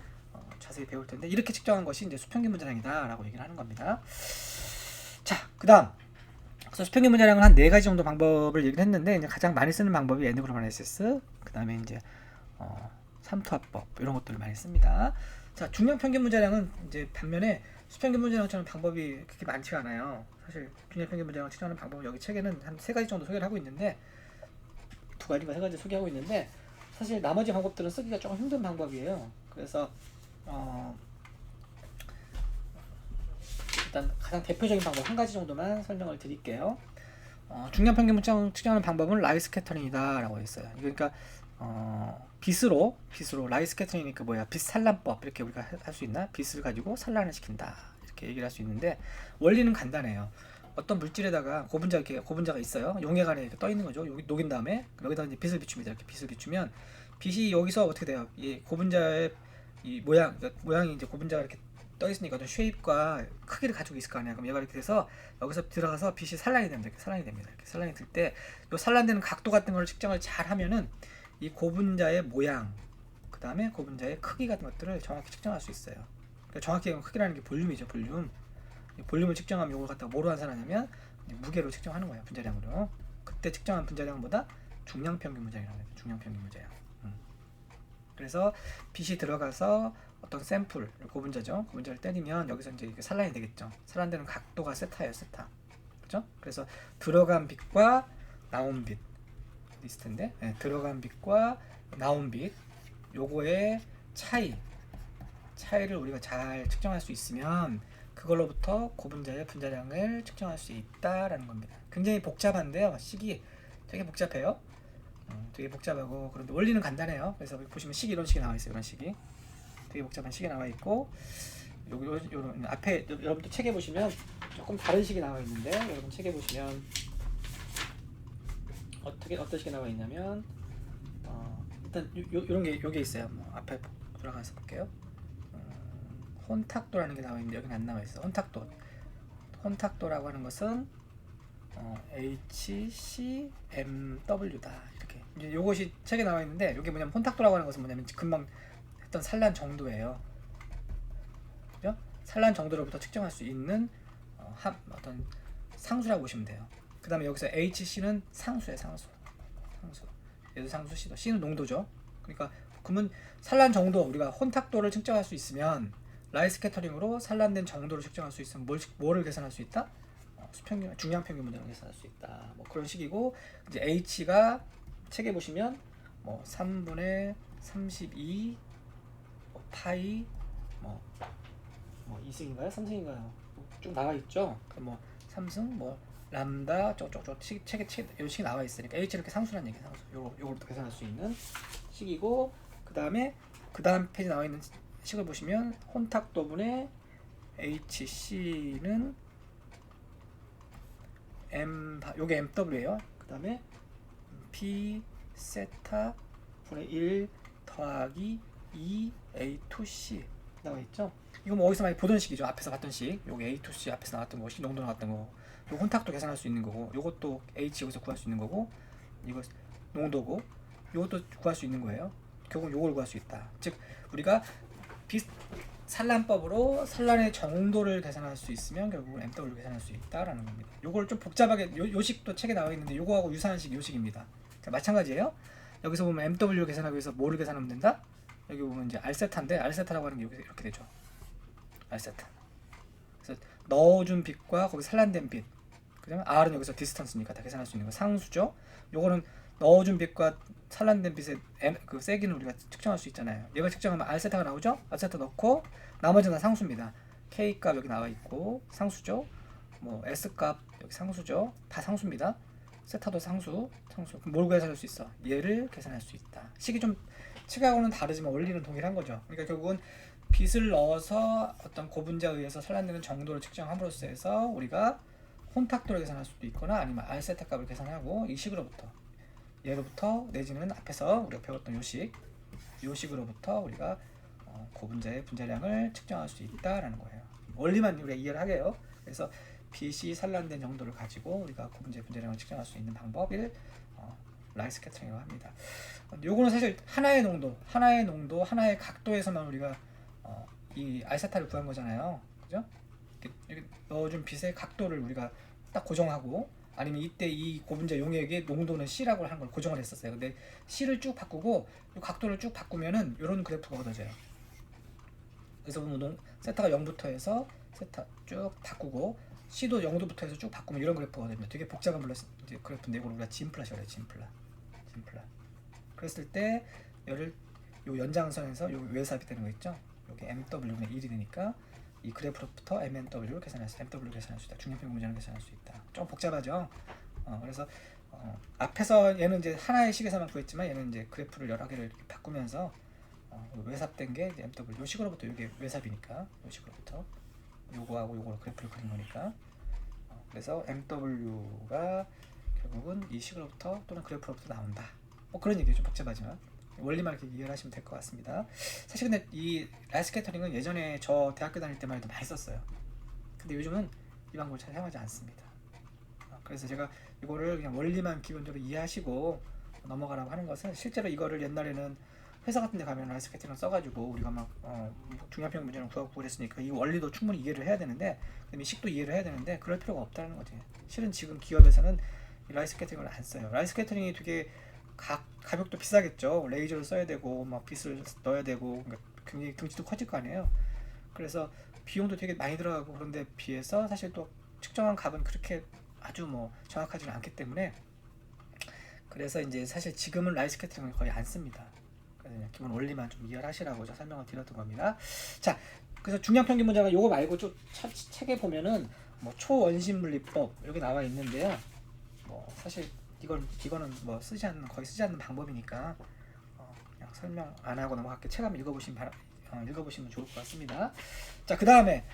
자세히 배울 텐데 이렇게 측정한 것이 이제 수평균 분자량이다라고 얘기를 하는 겁니다. 자, 그다음 그래서 수평균 분자량은 한 4가지 정도 방법을 얘기를 했는데 이제 가장 많이 쓰는 방법이 엔드그로마네시스, 그다음에 이제 삼투압법 이런 것들을 많이 씁니다. 자, 중량 평균 분자량은 이제 반면에 수평균 분자량처럼 방법이 그렇게 많지가 않아요. 사실 중량 평균 분자량을 측정하는 방법은 여기 책에는 한 3가지 정도 소개를 하고 있는데 2가지인가 3가지 소개하고 있는데 사실 나머지 방법들은 쓰기가 조금 힘든 방법이에요. 그래서 일단 가장 대표적인 방법 1가지 정도만 설명을 드릴게요. 중량 평균 분자량 측정하는 방법은 라이 스캐터링이다 라고 했어요. 그러니까 빛으로 라이 스캐터링이니까 뭐야, 빛 산란법 이렇게 우리가 할 수 있나? 빛을 가지고 산란을 시킨다 이렇게 얘기를 할 수 있는데 원리는 간단해요. 어떤 물질에다가 고분자가 있어요. 용해간에 이렇게 떠 있는 거죠. 여기 녹인 다음에 여기다 이제 빛을 비춥니다. 이렇게 빛을 비추면 빛이 여기서 어떻게 돼요? 이 고분자의 이 모양이 이제 고분자가 이렇게 떠 있으니까 어떤 쉐입과 크기를 가지고 있을 거 아니야. 그럼 얘가 이렇게 돼서 여기서 들어가서 빛이 산란이 됩니다. 이렇게 산란이 됩니다. 이렇게 산란이 될 때 이 산란되는 각도 같은 걸 측정을 잘 하면은 이 고분자의 모양, 그 다음에 고분자의 크기 같은 것들을 정확히 측정할 수 있어요. 그러니까 정확히 크기라는 게 볼륨이죠. 볼륨을 측정하면 이걸 갖다가 뭐로 환산하냐면 무게로 측정하는 거예요. 분자량으로. 그때 측정한 분자량은 뭐다? 중량 평균 분자량이라고 해요. 중량 평균 분자량. 그래서 빛이 들어가서 어떤 샘플, 고분자죠. 고분자를 때리면 여기서 이제 산란이 되겠죠. 산란되는 각도가 세타예요, 세타. 그렇죠? 그래서 들어간 빛과 나온 빛 있을 텐데, 들어간 빛과 나온 빛, 요거의 차이를 우리가 잘 측정할 수 있으면 그걸로부터 고분자의 분자량을 측정할 수 있다라는 겁니다. 굉장히 복잡한데요. 식이 되게 복잡해요. 되게 복잡하고 그런데 원리는 간단해요. 그래서 보시면 식이 이런 식이 나와 있어요. 이런 식이 되게 복잡한 식이 나와 있고 요런 앞에 여러분도 책에 보시면 조금 다른 식이 나와 있는데 여러분 책에 보시면 어떤 식이 나와 있냐면 일단 요런 게 여기 있어요. 앞에 돌아가서 볼게요. 혼탁도라는 게 나와 있는데 여기는 안 나와 있어. 혼탁도라고 하는 것은 HCMW다. 이렇게 이제 요것이 책에 나와 있는데 이게 뭐냐면 혼탁도라고 하는 것은 뭐냐면 금방 했던 산란 정도예요. 그죠? 산란 정도로부터 측정할 수 있는 어떤 상수라고 보시면 돼요. 그 다음에 여기서 HC는 상수예요. 상수. 얘도 상수, C는 농도죠. 그러니까 그러면 산란 정도, 우리가 혼탁도를 측정할 수 있으면 라이 스캐터링으로 산란된 정도를 측정할 수 있으면 뭐를 계산할 수 있다? 중량 평균 분자를 계산할 수 있다. 뭐 그런 식이고 이제 H가 책에 보시면 뭐 3분의 32 뭐 파이 뭐 2승인가요? 3승인가요? 쭉 나와 있죠. 뭐 3승 뭐 람다 쪽쪽쪽 책에 요 식이 나와 있으니까 h 이렇게 상수란 얘기 상수. 요걸부터 계산할 수 있는 식이고 그 다음 페이지 나와 있는 식을 보시면 혼탁도분의 HC는 요게 MW예요. 그 다음에 P 세타 분의 1 더하기 2 A2C 나와 있죠. 이거 뭐 어디서 많이 보던 식이죠. 앞에서 봤던 식. 요게 A2C 앞에서 나왔던 거, 농도 나왔던 거. 요 혼탁도 계산할 수 있는 거고, 요것도 H 여기서 구할 수 있는 거고, 이거 농도고, 요것도 구할 수 있는 거예요. 결국 요걸 구할 수 있다. 즉 우리가 산란법으로 산란의 정도를 계산할 수 있으면 결국은 MW를 계산할 수 있다라는 겁니다. 요걸 좀 복잡하게 요식도 책에 나와 있는데 요거하고 유사한 식 요식입니다. 자, 마찬가지예요. 여기서 보면 MW를 계산하기 위해서 뭐를 계산하면 된다? 여기 보면 이제 R세타인데 R세타라고 하는 게 여기 이렇게 되죠. R세타. 그래서 넣어준 빛과 거기 산란된 빛. 그다음에 R은 여기서 디스턴스니까 다 계산할 수 있는 거 상수죠. 요거는 넣어준 빛과 산란된 빛의 그 세기는 우리가 측정할 수 있잖아요. 얘가 측정하면 R세타가 나오죠. R세타 넣고 나머지는 다 상수입니다. K값 여기 나와 있고 상수죠. 뭐 S값 여기 상수죠. 다 상수입니다. 세타도 상수. 그럼 뭘 계산할 수 있어? 얘를 계산할 수 있다. 식이 좀 책하고는 다르지만 원리는 동일한 거죠. 그러니까 결국은 빛을 넣어서 어떤 고분자에 의해서 산란되는 정도를 측정함으로써 해서 우리가 혼탁도를 계산할 수도 있거나 아니면 R세타 값을 계산하고 이 식으로부터 얘로부터 내지는 앞에서 우리가 배웠던 요식으로부터 우리가 고분자의 분자량을 측정할 수 있다라는 거예요. 원리만 우리가 이해를 하게요. 그래서 빛이 산란된 정도를 가지고 우리가 고분자의 분자량을 측정할 수 있는 방법을 라이스 스캐터링이라고 합니다. 요거는 사실 하나의 농도, 하나의 각도에서만 우리가 이 R세타를 구한 거잖아요. 그죠? 이렇게 넣어준 빛의 각도를 우리가 딱 고정하고 아니면 이때 이 고분자 용액의 농도는 C라고 한 걸 고정을 했었어요. 근데 C를 쭉 바꾸고 이 각도를 쭉 바꾸면은 이런 그래프가 얻어져요. 그래서 보면 세타가 0부터 해서 세타 쭉 바꾸고 C도 0도부터 해서 쭉 바꾸면 이런 그래프가 얻어집니다. 되게 복잡한 그래프인데 이걸 우리가 진플라시라고 해요. 진플라. 그랬을 때 얘를 요 연장선에서 요 외삽이 되는 거 있죠? 여기 MW는 1이 되니까 이 그래프로부터 MNW를 계산할 수 있다. 중량평균 분자를 계산할 수 있다. 좀 복잡하죠. 그래서 앞에서 얘는 이제 하나의 식에서만 구했지만 얘는 이제 그래프를 여러 개를 이렇게 바꾸면서 외삽된 게 이제 MW. 요 식으로부터 이게 외삽이니까 요 식으로부터 요거하고 요거로 그래프를 그린 거니까. 그래서 MW가 결국은 이 식으로부터 또는 그래프로부터 나온다. 뭐 그런 얘기죠. 좀 복잡하지만. 원리만 이렇게 이해를 하시면 될 것 같습니다. 사실 근데 이 라이스 스캐터링은 예전에 저 대학교 다닐 때만 해도 많이 썼어요. 근데 요즘은 이 방법을 잘 사용하지 않습니다. 그래서 제가 이거를 그냥 원리만 기본적으로 이해하시고 넘어가라고 하는 것은 실제로 이거를 옛날에는 회사 같은 데 가면 라이스 스캐터링을 써가지고 우리가 막 중량평균 문제를 구하고 그랬으니까 이 원리도 충분히 이해를 해야 되는데 그다음에 식도 이해를 해야 되는데 그럴 필요가 없다는 거지. 실은 지금 기업에서는 이 라이스 스캐터링을 안 써요. 라이스 스캐터링이 되게 가격도 비싸겠죠. 레이저를 써야 되고 막 빛을 넣어야 되고 그러니까 굉장히 등치도 커질 거 아니에요. 그래서 비용도 되게 많이 들어가고 그런데 비해서 사실 또 측정한 값은 그렇게 아주 뭐 정확하지는 않기 때문에 그래서 이제 사실 지금은 라이스 스캐터링을 거의 안 씁니다. 그래서 그냥 기본 원리만 좀 이해를 하시라고 저 설명을 드렸던 겁니다. 자, 그래서 중량평균 분자가 요거 말고 좀 책에 보면은 뭐 초원심 물리법 여기 나와 있는데요. 뭐 사실 이거는 뭐 거의 쓰지 않는 방법이니까 그냥 설명 안 하고 넘어갈게요. 책 한번 읽어보시면 좋을 것 같습니다. 자, 그 다음에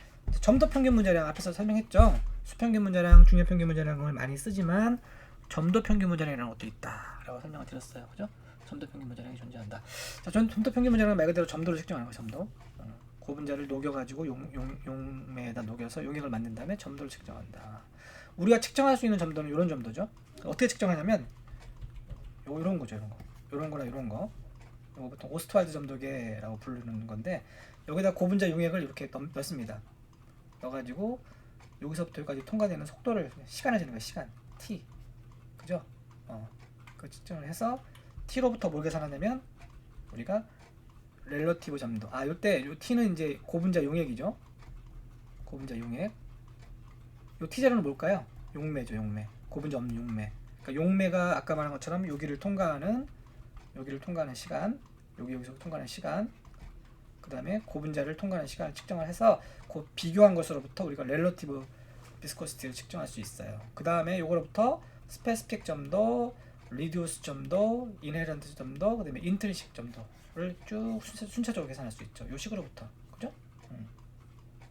점도 평균 문자량 앞에서 설명했죠. 수평균 문자량, 중요평균 문자량을 많이 쓰지만 점도 평균 문자량이라는 것도 있다라고 설명을 드렸어요. 그죠? 점도 평균 문자량이 존재한다. 자, 점도 평균 문자량은 말 그대로 점도를 측정하는 거예요. 점도. 고분자를 녹여가지고 용매에다 녹여서 용액을 만든 다음에 점도를 측정한다. 우리가 측정할 수 있는 점도는 이런 점도죠. 어떻게 측정하냐면 이런 거죠. 이런 거랑 이런 거. 이거 보통 오스트왈드 점도계라고 부르는 건데 여기다 고분자 용액을 이렇게 넣습니다. 넣어가지고 여기서부터 여기까지 통과되는 속도를 시간을 재는 거예요. 시간 t. 그죠? 그 측정을 해서 t로부터 뭘 계산하냐면 우리가 렐러티브 점도. 요때 요 t는 이제 고분자 용액이죠. 고분자 용액. 요 t제로는 뭘까요? 용매죠. 용매. 고분자 없는 용매. 그러니까 용매가 아까 말한 것처럼 여기를 통과하는 시간, 여기서 통과하는 시간, 그 다음에 고분자를 통과하는 시간을 측정을 해서 그 비교한 것으로부터 우리가 렐러티브 비스코시티를 측정할 수 있어요. 그 다음에 요거로부터 스페시픽 점도, 리듀스 점도, 인헤런트 점도, 그 다음에 인트리식 점도를 쭉 순차적으로 계산할 수 있죠. 요 식으로부터. 그죠?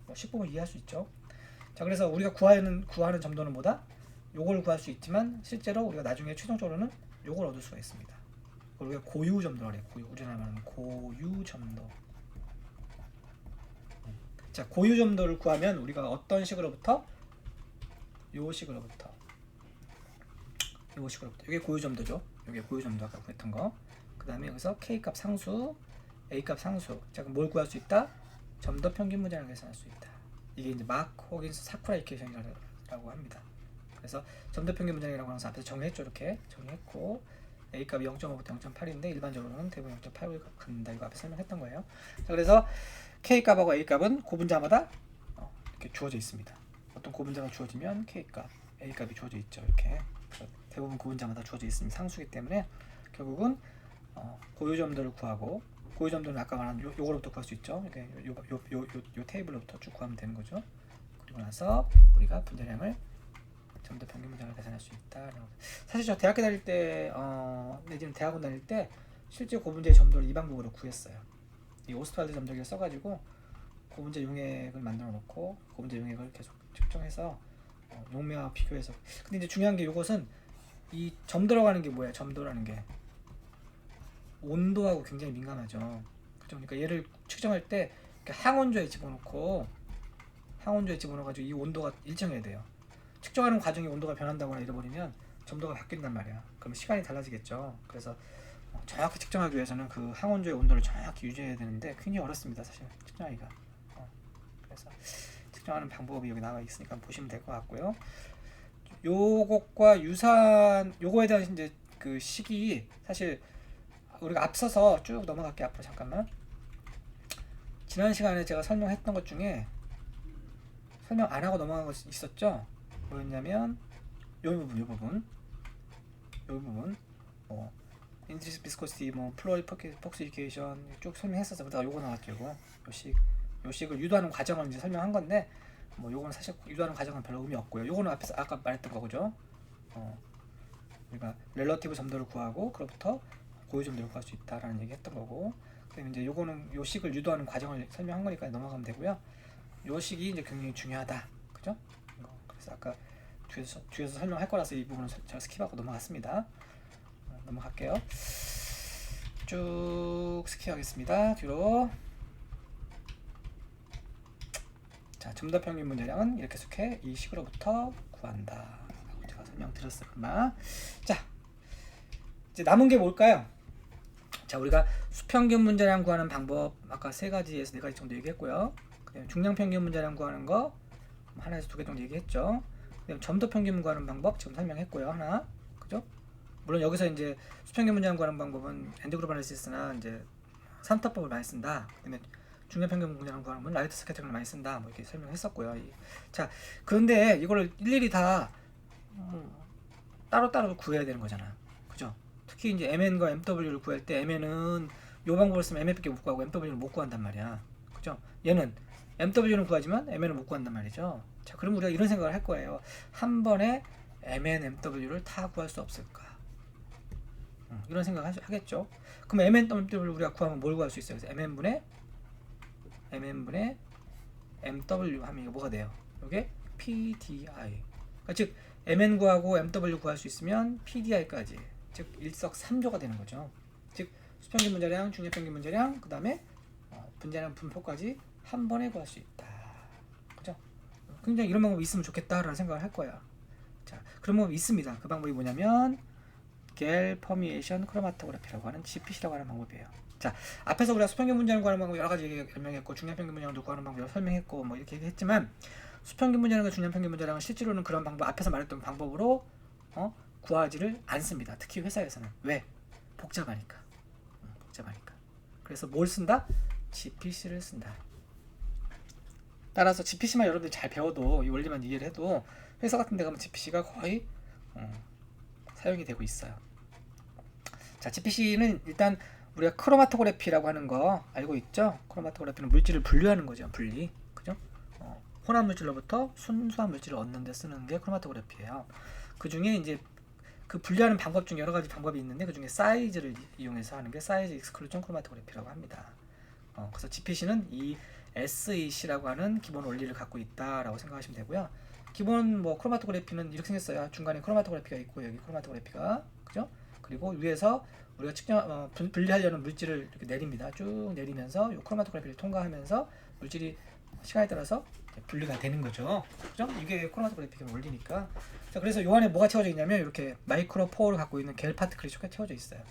뭐 식 보면 이해할 수 있죠. 자, 그래서 우리가 구하는 점도는 뭐다? 요걸 구할 수 있지만 실제로 우리가 나중에 최종적으로는 요걸 얻을 수가 있습니다. 그걸 우리가 고유 점도라고 해요. 우리나라 말하는 고유 점도. 자, 고유 점도를 구하면 우리가 어떤 식으로부터? 요 식으로부터. 이게 고유 점도죠. 이게 고유 점도 아까 구했던 거. 그 다음에 여기서 K 값 상수, A 값 상수. 자, 그럼 뭘 구할 수 있다? 점도 평균 문제를 계산할 수 있다. 이게 이제 마크 호긴스 사쿠라 이퀘이션이라고 합니다. 그래서 점도 평균 문제라고 하면서 앞에서 정했죠. 이렇게 정했고 A 값이 0.5부터 0.8인데 일반적으로는 대부분 0.8을 갖는다. 이거 앞에 설명했던 거예요. 자, 그래서 K 값하고 A 값은 고분자마다 이렇게 주어져 있습니다. 어떤 고분자가 주어지면 K 값, A 값이 주어져 있죠. 이렇게 대부분 고분자마다 주어져 있으면 상수기 때문에 결국은 고유 점도를 구하고 고유 점도는 아까 말한 요거로부터 구할 수 있죠. 이렇게 요 테이블로부터 쭉 구하면 되는 거죠. 그리고 나서 우리가 분자량을 점도 평균 분자를 계산할 수 있다. 사실 저 대학교 다닐 때 내지는 대학원 다닐 때 실제 고분자의 점도를 이 방법으로 구했어요. 이 오스트왈드 점도기를 써가지고 고분자 용액을 만들어 놓고 고분자 용액을 계속 측정해서 용매와 비교해서. 근데 이제 중요한 게 이것은 이 점도라고 하는 게 뭐야? 점도라는 게 온도하고 굉장히 민감하죠. 그죠? 그러니까 얘를 측정할 때 항온조에 집어넣어가지고 이 온도가 일정해야 돼요. 측정하는 과정에 온도가 변한다거나 이래버리면 점도가 바뀐단 말이야. 그럼 시간이 달라지겠죠. 그래서 정확히 측정하기 위해서는 그 항온조의 온도를 정확히 유지해야 되는데 굉장히 어렵습니다. 사실 측정하기가. 그래서 측정하는 방법이 여기 나와 있으니까 보시면 될 것 같고요. 요것과 유사한 요거에 대한 이제 그 식이 사실 우리가 앞서서 쭉 넘어갈게. 앞으로 잠깐만. 지난 시간에 제가 설명했던 것 중에 설명 안 하고 넘어간 것이 있었죠. 뭐였냐면 요 부분 뭐 인트리식 비스코시티, 뭐 플로리 폭시케이션 쭉 설명했었어. 그러다가 요거 나왔죠. 요 식을 유도하는 과정을 이제 설명한 건데 뭐 요거는 사실 유도하는 과정은 별로 의미 없고요. 요거는 앞에서 아까 말했던 거죠. 우리가 렐러티브 점도를 구하고 그로부터 고유 점도를 구할 수 있다라는 얘기 했던 거고, 그다음에 이제 요거는 요 식을 유도하는 과정을 설명한 거니까 넘어가면 되고요. 요 식이 이제 굉장히 중요하다. 그죠? 그래서 아까 뒤에서 설명할 거라서 이 부분은 제가 스킵하고 넘어갔습니다. 넘어갈게요. 쭉 스킵하겠습니다. 뒤로. 자, 점도 평균 문제량은 이렇게 속해 이 식으로부터 구한다 라고 제가 설명드렸어요. 자, 이제 남은 게 뭘까요? 자, 우리가 수평균 문제량 구하는 방법 아까 3가지에서 4가지 정도 얘기했고요. 그다음에 중량 평균 문제량 구하는 거 하나에서 2개 정도 얘기했죠. 그다음에 점도 평균 구하는 방법 지금 설명했고요. 하나. 그죠? 물론 여기서 이제 수평균 문제량 구하는 방법은 엔드그룹 애널리시스나 이제 삼탑법을 많이 쓴다. 그다음에 중량 평균 문제량 구하는 건 라이트 스캐터링을 많이 쓴다. 뭐 이렇게 설명했었고요. 자, 그런데 이거를 일일이 다 따로따로 구해야 되는 거잖아. 그죠? 특히 이제 MN과 MW를 구할 때 MN은 요 방법을 쓰면 MF밖에 못 구하고 MW를 못 구한단 말이야. 그죠? 얘는 MW는 구하지만 MN을 못 구한단 말이죠. 자, 그럼 우리가 이런 생각을 할 거예요. 한 번에 MN, MW를 다 구할 수 없을까? 이런 생각을 하겠죠. 그럼 MN, MW를 우리가 구하면 뭘 구할 수 있어요? 그래서 MN분의 MW 하면 이거 뭐가 돼요? 이게 PDI. 그러니까 즉 MN 구하고 MW 구할 수 있으면 PDI까지, 즉 일석삼조가 되는 거죠. 즉 수평균 문제량, 중량 평균 문제량, 그 다음에 분자량 분포까지 한 번에 구할 수 있다. 그죠? 굉장히 이런 방법이 있으면 좋겠다라는 생각을 할 거야. 자, 그런 방법이 있습니다. 그 방법이 뭐냐면 겔 퍼미에이션 크로마토그래피라고 하는 GPC라고 하는 방법이에요. 자, 앞에서 우리가 수평균 문제량 구하는 방법 여러 가지 설명했고, 중량 평균 문제량도 구하는 방법 설명했고, 뭐 이렇게 얘기했지만 수평균 문제량과 중량 평균 문제량은 실제로는 그런 방법, 앞에서 말했던 방법으로 구하지를 않습니다. 특히 회사에서는. 왜? 복잡하니까. 그래서 뭘 쓴다? GPC를 쓴다. 따라서 GPC만 여러분들이 잘 배워도 이 원리만 이해를 해도 회사 같은 데 가면 GPC가 거의 사용이 되고 있어요. 자, GPC는 일단 우리가 크로마토그래피라고 하는 거 알고 있죠? 크로마토그래피는 물질을 분류하는 거죠. 분리. 그죠? 혼합 물질로부터 순수한 물질을 얻는 데 쓰는 게 크로마토그래피예요. 그 중에 이제 그 분류하는 방법 중에 여러 가지 방법이 있는데 그 중에 사이즈를 이용해서 하는 게 사이즈 익스클루전 크로마토그래피라고 합니다. 그래서 GPC는 이 SEC라고 하는 기본 원리를 갖고 있다라고 생각하시면 되고요. 기본 뭐 크로마토그래피는 이렇게 생겼어요. 중간에 크로마토그래피가 있고 여기 크로마토그래피가 그죠? 그리고 위에서 우리가 측정 분리하려는 물질을 이렇게 내립니다. 쭉 내리면서 이 크로마토그래피를 통과하면서 물질이 시간에 따라서 분리가 되는 거죠. 그죠? 이게 크로마토그래피의 원리니까. 자, 그래서 요 안에 뭐가 채워져 있냐면 이렇게 마이크로 포어를 갖고 있는 겔 파티클이 쭉 채워져 있어요.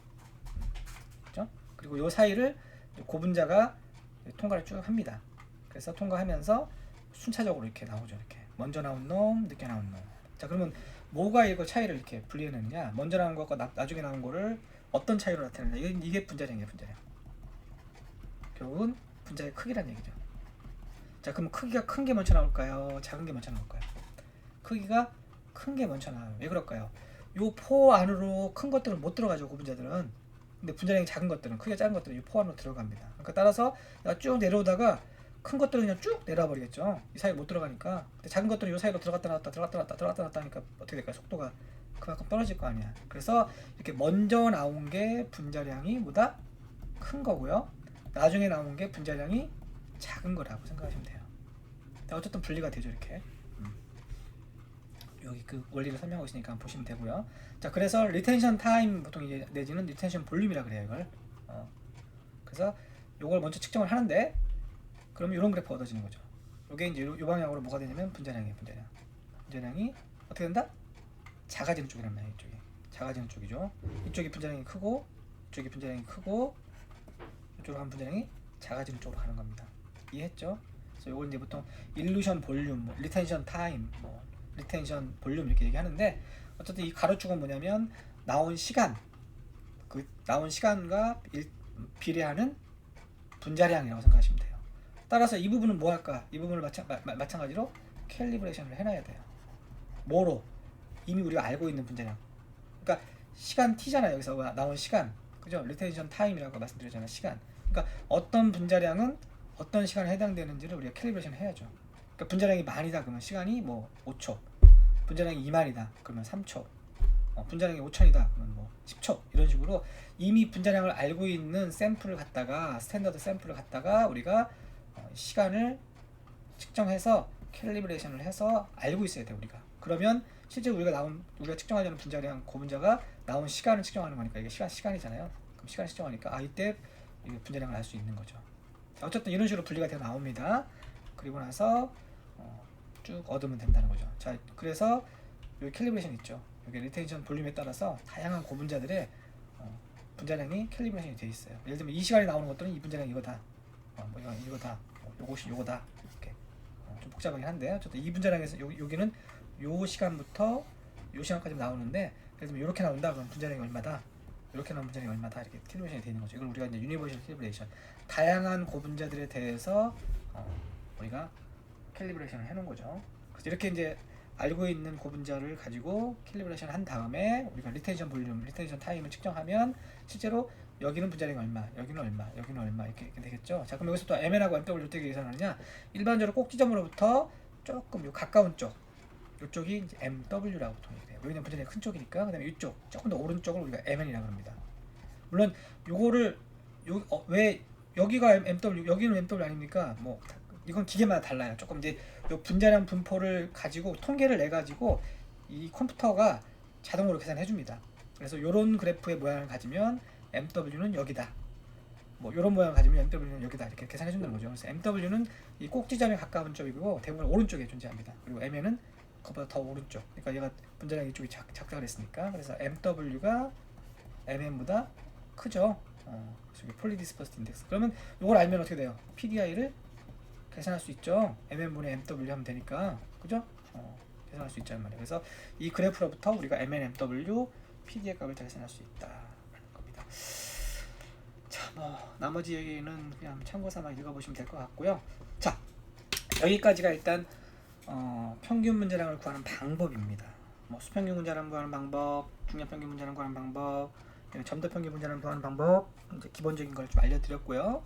그죠? 그리고 요 사이를 고분자가 통과를 쭉 합니다. 그래서 통과하면서 순차적으로 이렇게 나오죠. 이렇게 먼저 나온 놈, 늦게 나온 놈. 자, 그러면 뭐가 이거 차이를 이렇게 분리해내느냐? 먼저 나온 것과 나중에 나온 거를 어떤 차이로 나타내느냐? 이게 분자량이에요, 분자량. 결국은 분자의 크기란 얘기죠. 자, 그럼 크기가 큰 게 먼저 나올까요? 작은 게 먼저 나올까요? 크기가 큰 게 먼저 나와요. 왜 그럴까요? 요 포 안으로 큰 것들은 못 들어가죠, 고분자들은. 근데 분자량이 작은 것들은, 크기가 작은 것들은 이 포 안으로 들어갑니다. 그러니까 따라서 쭉 내려오다가 큰 것들은 그냥 쭉 내려와 버리겠죠. 이 사이에 못 들어가니까. 근데 작은 것들은 이 사이로 들어갔다 나왔다 들어갔다 나왔다 들어갔다 나왔다 하니까 어떻게 될까요? 속도가 그만큼 떨어질 거 아니야. 그래서 이렇게 먼저 나온 게 분자량이 뭐다? 큰 거고요. 나중에 나온 게 분자량이 작은 거라고 생각하시면 돼요. 어쨌든 분리가 되죠, 이렇게. 여기 그 원리를 설명하고 있으니까 한번 보시면 되고요. 자, 그래서 리텐션 타임 보통 이제 내지는 리텐션 볼륨이라 그래요, 이걸. 그래서 요걸 먼저 측정을 하는데 그럼 이런 그래프 얻어지는 거죠. 요게 이제 요 방향으로 뭐가 되냐면 분자량이에요, 분자량. 분자량이 어떻게 된다? 작아지는 쪽이란 말이에요, 이쪽이. 작아지는 쪽이죠. 이쪽이 분자량이 크고 이쪽이 분자량이 크고 이쪽으로 가면 분자량이 작아지는 쪽으로 가는 겁니다. 이해했죠? 그래서 요걸 이제 보통 일루션 볼륨, 뭐 리텐션 타임, 뭐 리텐션 볼륨 이렇게 얘기하는데 어쨌든 이 가로축은 뭐냐면 나온 시간, 그 나온 시간과 비례하는 분자량이라고 생각하시면 돼요. 따라서 이 부분은 뭐 할까? 이 부분을 마찬가지로 캘리브레이션을 해놔야 돼요. 뭐로? 이미 우리가 알고 있는 분자량. 그러니까 시간 t잖아요. 여기서 나온 시간, 그죠? 리텐션 타임이라고 말씀드렸잖아요. 시간. 그러니까 어떤 분자량은 어떤 시간에 해당되는지를 우리가 캘리브레이션을 해야죠. 그러니까 분자량이 만이다 그러면 시간이 뭐 5초, 분자량이 2만이다 그러면 3초, 분자량이 5천이다 그러면 뭐 10초, 이런 식으로 이미 분자량을 알고 있는 샘플을 갖다가 스탠더드 샘플을 갖다가 우리가 시간을 측정해서 캘리브레이션을 해서 알고 있어야 돼 우리가. 그러면 실제 우리가 측정하려는 분자량 고분자가 나온 시간을 측정하는 거니까 이게 시간이잖아요. 그럼 시간 측정하니까 이때 분자량을 알 수 있는 거죠. 자, 어쨌든 이런 식으로 분리가 되어 나옵니다. 그리고 나서 쭉 얻으면 된다는 거죠. 자, 그래서 여기 캘리브레이션 있죠. 여기 리텐션 볼륨에 따라서 다양한 고분자들의 분자량이 캘리브레이션이 되어 있어요. 예를 들면 이 시간에 나오는 것들은 이 분자량 이거다, 뭐 이거다, 요것이 요거다, 이렇게 좀 복잡하긴 한데 어쨌든 이 분자량에서 여기는 요 시간부터 요 시간까지 나오는데 예를 들면 이렇게 나온다 그러면 분자량이 얼마다, 이렇게 나오면 분자량이 얼마다, 이렇게 캘리브레이션이 되는 거죠. 이걸 우리가 이제 유니버셜 캘리브레이션, 다양한 고분자들에 대해서 우리가 캘리브레이션을 해놓은 거죠. 그래서 이렇게 이제 알고 있는 고분자를 가지고 캘리브레이션 한 다음에 우리가 리텐션 볼륨, 리텐션 타임을 측정하면 실제로 여기는 분자량이 얼마, 여기는 얼마, 여기는 얼마 이렇게 되겠죠. 자, 그럼 여기서 또 MN하고 MW를 어떻게 계산하느냐? 일반적으로 꼭지점으로부터 조금 요 가까운 쪽, 이쪽이 이제 MW라고 보통 얘기해요. 왜냐면 분자량이 큰 쪽이니까. 그다음에 이쪽 조금 더 오른쪽을 우리가 MN이라고 합니다. 물론 요거를 왜 여기가 MW, 여기는 MW 아닙니까? 뭐 이건 기계마다 달라요. 조금 이제 요 분자량 분포를 가지고 통계를 내 가지고 이 컴퓨터가 자동으로 계산해 줍니다. 그래서 요런 그래프의 모양을 가지면 MW는 여기다, 뭐 요런 모양을 가지면 MW는 여기다, 이렇게 계산해 준다는 거죠. 그래서 MW는 이 꼭지점에 가까운 쪽이고 대부분 오른쪽에 존재합니다. 그리고 MN은 그보다 더 오른쪽. 그러니까 얘가 분자량 이쪽이 작다 그랬으니까. 그래서 MW가 MN보다 크죠. 그래서 폴리디스퍼스드 인덱스. 그러면 이걸 알면 어떻게 돼요? PDI를 계산할 수 있죠. MN분의 MW 하면 되니까, 그죠? 계산할 수 있단 말이에요. 그래서 이 그래프로부터 우리가 MN, MW, PDI 값을 계산할 수 있다라는 겁니다. 자, 뭐 나머지 얘기는 그냥 참고삼아 읽어보시면 될 것 같고요. 자, 여기까지가 일단 평균 분자량을 구하는 방법입니다. 뭐 수평균 문제라는 구하는 방법, 중량평균 문제라는 구하는 방법, 점도평균 문제라는 구하는 방법, 이제 기본적인 걸 좀 알려드렸고요.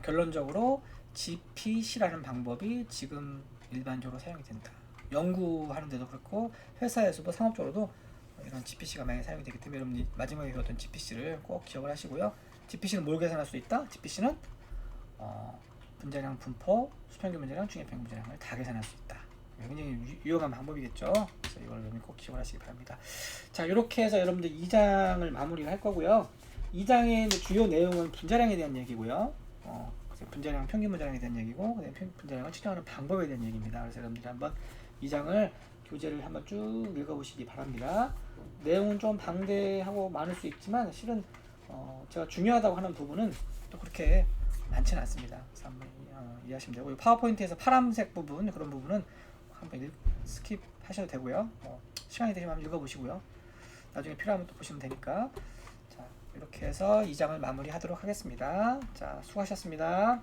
결론적으로 GPC라는 방법이 지금 일반적으로 사용이 된다. 연구하는 데도 그렇고 회사에서도 상업적으로도 이런 GPC가 많이 사용이 되기 때문에 여러분이 마지막에 배웠던 GPC를 꼭 기억을 하시고요. GPC는 뭘 계산할 수 있다? GPC는 분자량, 분포, 수평균 문제량, 중량평균 문제량을 다 계산할 수 있다. 굉장히 유용한 방법이겠죠. 그래서 이걸 여러분이 꼭 기억을 하시기 바랍니다. 자, 이렇게 해서 여러분들 2장을 마무리를 할 거고요. 2장의 주요 내용은 분자량에 대한 얘기고요. 분자량, 평균 분자량에 대한 얘기고, 분자량을 측정하는 방법에 대한 얘기입니다. 그래서 여러분들이 한번 2장을 교재를 한번 쭉 읽어보시기 바랍니다. 내용은 좀 방대하고 많을 수 있지만 실은 제가 중요하다고 하는 부분은 또 그렇게 많지는 않습니다. 그래서 한번 이해하시면 되고, 파워포인트에서 파란색 부분, 그런 부분은 한번 스킵하셔도 되고요. 시간이 되시면 한번 읽어보시고요. 나중에 필요하면 또 보시면 되니까. 자, 이렇게 해서 2장을 마무리하도록 하겠습니다. 자, 수고하셨습니다.